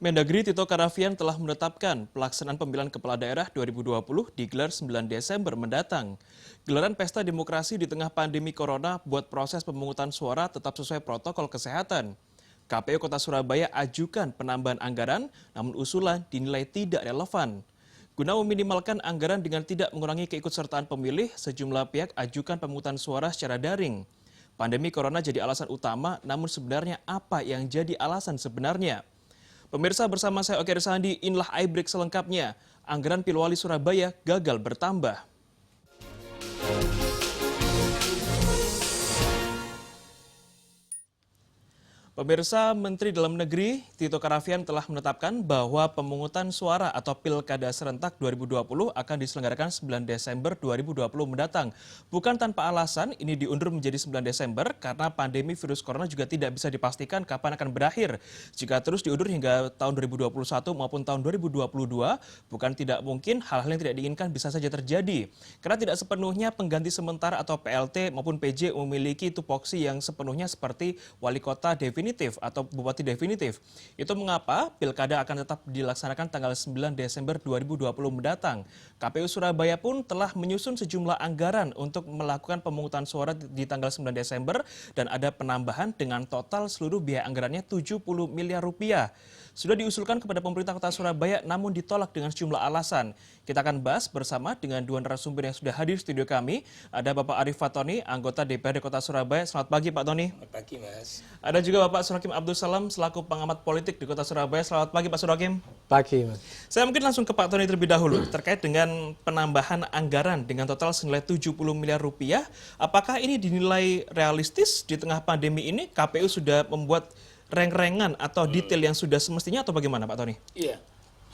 Mendagri Tito Karnavian telah menetapkan pelaksanaan pemilihan kepala daerah 2020 digelar 9 Desember mendatang. Gelaran pesta demokrasi di tengah pandemi corona buat proses pemungutan suara tetap sesuai protokol kesehatan. KPU Kota Surabaya ajukan penambahan anggaran, namun usulan dinilai tidak relevan. Guna meminimalkan anggaran dengan tidak mengurangi keikutsertaan pemilih, sejumlah pihak ajukan pemungutan suara secara daring. Pandemi corona jadi alasan utama, namun sebenarnya apa yang jadi alasan sebenarnya? Pemirsa, bersama saya Oke Risandi, inilah iBreak selengkapnya. Anggaran Pilwali Surabaya gagal bertambah. Pemirsa, Menteri Dalam Negeri Tito Karnavian telah menetapkan bahwa pemungutan suara atau Pilkada serentak 2020 akan diselenggarakan 9 Desember 2020 mendatang. Bukan tanpa alasan, ini diundur menjadi 9 Desember karena pandemi virus corona juga tidak bisa dipastikan kapan akan berakhir. Jika terus diundur hingga tahun 2021 maupun tahun 2022, bukan tidak mungkin hal-hal yang tidak diinginkan bisa saja terjadi. Karena tidak sepenuhnya pengganti sementara atau PLT maupun PJ memiliki tupoksi yang sepenuhnya seperti wali kota definitif atau bupati definitif. Itu mengapa pilkada akan tetap dilaksanakan tanggal 9 Desember 2020 mendatang. KPU Surabaya pun telah menyusun sejumlah anggaran untuk melakukan pemungutan suara di tanggal 9 Desember dan ada penambahan dengan total seluruh biaya anggarannya 70 miliar rupiah. Sudah diusulkan kepada pemerintah Kota Surabaya namun ditolak dengan sejumlah alasan. Kita akan bahas bersama dengan dua narasumber yang sudah hadir di studio kami. Ada Bapak Arief Fatoni, anggota DPRD Kota Surabaya. Selamat pagi Pak Tony. Selamat pagi Mas. Ada juga Bapak Surakim Abdul Salam selaku pengamat politik di Kota Surabaya. Selamat pagi Pak Surakim. Pagi Mas. Saya mungkin langsung ke Pak Tony terlebih dahulu terkait dengan penambahan anggaran dengan total senilai 70 miliar rupiah. Apakah ini dinilai realistis di tengah pandemi ini? KPU sudah membuat reng-rengan atau detail yang sudah semestinya atau bagaimana Pak Tony? Iya,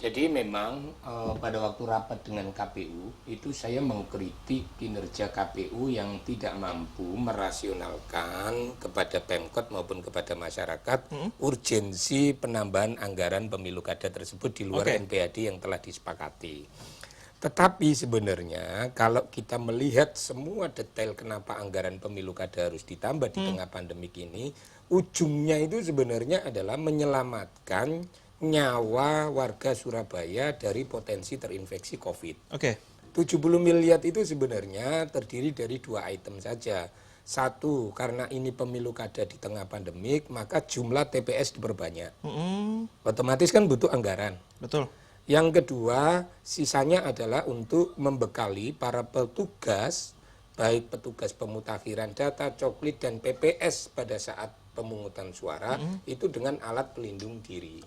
jadi memang pada waktu rapat dengan KPU itu saya mengkritik kinerja KPU yang tidak mampu merasionalkan kepada Pemkot maupun kepada masyarakat urgensi penambahan anggaran pemilu kada tersebut di luar NPAD yang telah disepakati. Tetapi sebenarnya kalau kita melihat semua detail kenapa anggaran pemilu kada harus ditambah di tengah pandemik ini, ujungnya itu sebenarnya adalah menyelamatkan nyawa warga Surabaya dari potensi terinfeksi COVID. 70 miliar itu sebenarnya terdiri dari dua item saja. Satu, karena ini pemilu kada di tengah pandemik, maka jumlah TPS diperbanyak. Otomatis kan butuh anggaran. Betul. Yang kedua, sisanya adalah untuk membekali para petugas, baik petugas pemutakhiran data, coklit, dan PPS pada saat pemungutan suara, itu dengan alat pelindung diri.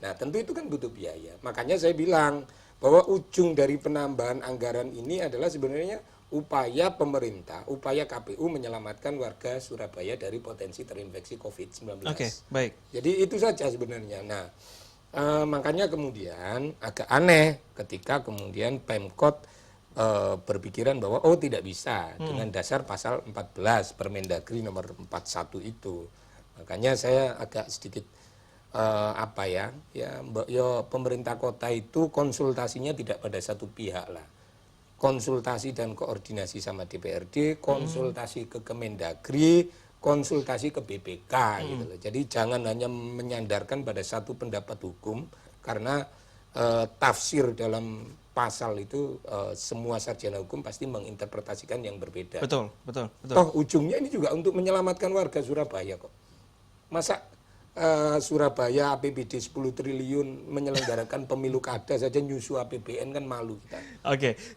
Nah, tentu itu kan butuh biaya. Makanya saya bilang bahwa ujung dari penambahan anggaran ini adalah sebenarnya upaya pemerintah, upaya KPU menyelamatkan warga Surabaya dari potensi terinfeksi COVID-19. Baik. Jadi itu saja sebenarnya. Nah, makanya kemudian agak aneh ketika kemudian Pemkot berpikiran bahwa tidak bisa dengan dasar pasal 14 Permendagri nomor 41 itu. Makanya saya agak sedikit pemerintah kota itu konsultasinya tidak pada satu pihak lah. Konsultasi dan koordinasi sama DPRD, konsultasi ke Kemendagri, konsultasi ke BPK gitu loh. Jadi jangan hanya menyandarkan pada satu pendapat hukum karena tafsir dalam pasal itu semua sarjana hukum pasti menginterpretasikan yang berbeda. Betul. Toh ujungnya ini juga untuk menyelamatkan warga Surabaya kok. Masa Surabaya APBD 10 triliun menyelenggarakan pemilu kada saja nyusu APBN kan malu kita.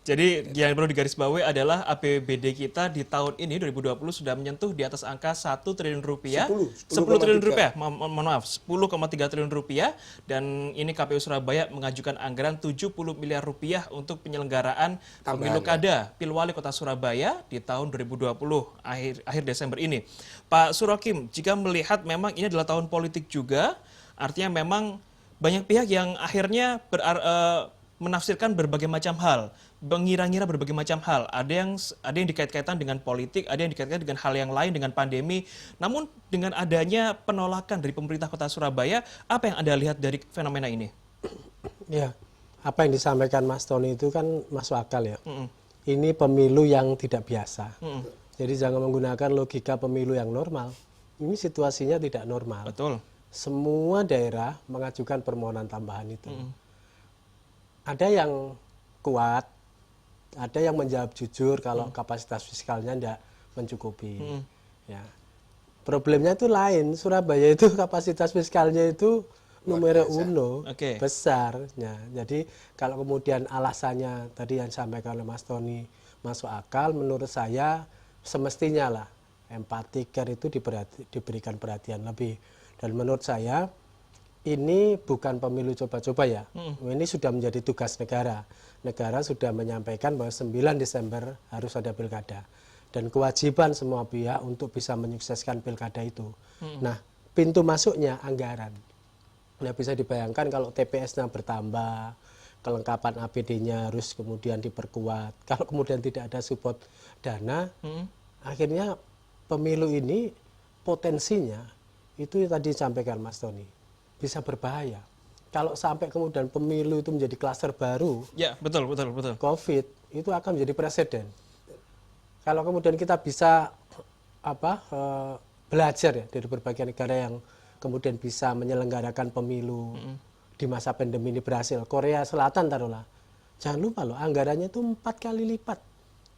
Jadi yang perlu digarisbawahi adalah APBD kita di tahun ini 2020 sudah menyentuh di atas angka 1 triliun rupiah. 10 triliun rupiah, mohon maaf, 10,3 triliun rupiah, dan ini KPU Surabaya mengajukan anggaran 70 miliar rupiah untuk penyelenggaraan pemilu kada Pilwali Kota Surabaya di tahun 2020 akhir Desember ini. Pak Surakim, jika melihat memang ini adalah tahun politik juga, artinya memang banyak pihak yang akhirnya menafsirkan berbagai macam hal, mengira-ngira berbagai macam hal. Ada yang dikait-kaitan dengan politik, ada yang dikaitkan dengan hal yang lain, dengan pandemi. Namun dengan adanya penolakan dari pemerintah Kota Surabaya, apa yang Anda lihat dari fenomena ini? Ya, apa yang disampaikan Mas Tony itu kan masuk akal ya. Ini pemilu yang tidak biasa. Jadi jangan menggunakan logika pemilu yang normal. Ini situasinya tidak normal. Betul. semua daerah mengajukan permohonan tambahan itu. Ada yang kuat, ada yang menjawab jujur kalau kapasitas fiskalnya tidak mencukupi. Ya. Problemnya itu lain, Surabaya itu kapasitas fiskalnya itu numero uno, besar. Ya, jadi kalau kemudian alasannya tadi yang disampaikan oleh Mas Tony masuk akal, menurut saya semestinya lah empati care itu diberikan perhatian lebih. Dan menurut saya ini bukan pemilu coba-coba ya, ini sudah menjadi tugas negara. Negara sudah menyampaikan bahwa 9 Desember harus ada pilkada. Dan kewajiban semua pihak untuk bisa menyukseskan pilkada itu. Nah, pintu masuknya anggaran. Nah, bisa dibayangkan kalau TPS-nya bertambah, kelengkapan APD-nya harus kemudian diperkuat. Kalau kemudian tidak ada support dana, akhirnya pemilu ini potensinya itu tadi disampaikan Mas Tony, bisa berbahaya. Kalau sampai kemudian pemilu itu menjadi klaster baru, ya betul. COVID itu akan menjadi presiden. Kalau kemudian kita bisa belajar ya dari berbagai negara yang kemudian bisa menyelenggarakan pemilu di masa pandemi ini berhasil. Korea Selatan taruhlah, jangan lupa loh anggarannya itu 4 kali lipat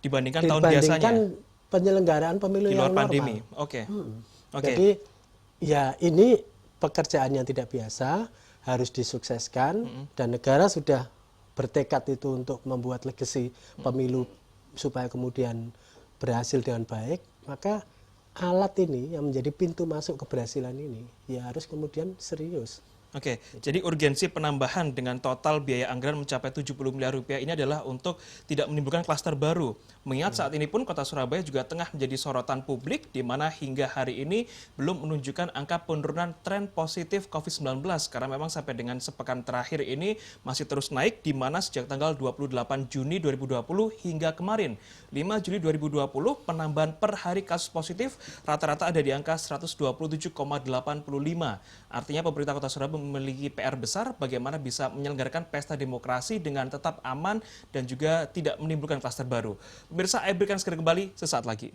dibandingkan tahun biasanya. Penyelenggaraan pemilu di luar yang normal. Pandemi. Jadi ya ini pekerjaan yang tidak biasa, harus disukseskan, dan negara sudah bertekad itu untuk membuat legasi pemilu supaya kemudian berhasil dengan baik. Maka alat ini yang menjadi pintu masuk keberhasilan ini ya harus kemudian serius. Oke, jadi urgensi penambahan dengan total biaya anggaran mencapai 70 miliar rupiah ini adalah untuk tidak menimbulkan klaster baru. Mengingat saat ini pun kota Surabaya juga tengah menjadi sorotan publik, di mana hingga hari ini belum menunjukkan angka penurunan tren positif COVID-19. Karena memang sampai dengan sepekan terakhir ini masih terus naik, di mana sejak tanggal 28 Juni 2020 hingga kemarin, 5 Juli 2020, penambahan per hari kasus positif rata-rata ada di angka 127,85. Artinya pemerintah kota Surabaya memiliki PR besar bagaimana bisa menyelenggarakan pesta demokrasi dengan tetap aman dan juga tidak menimbulkan klaster baru. Pemirsa, saya berikan segera kembali sesaat lagi.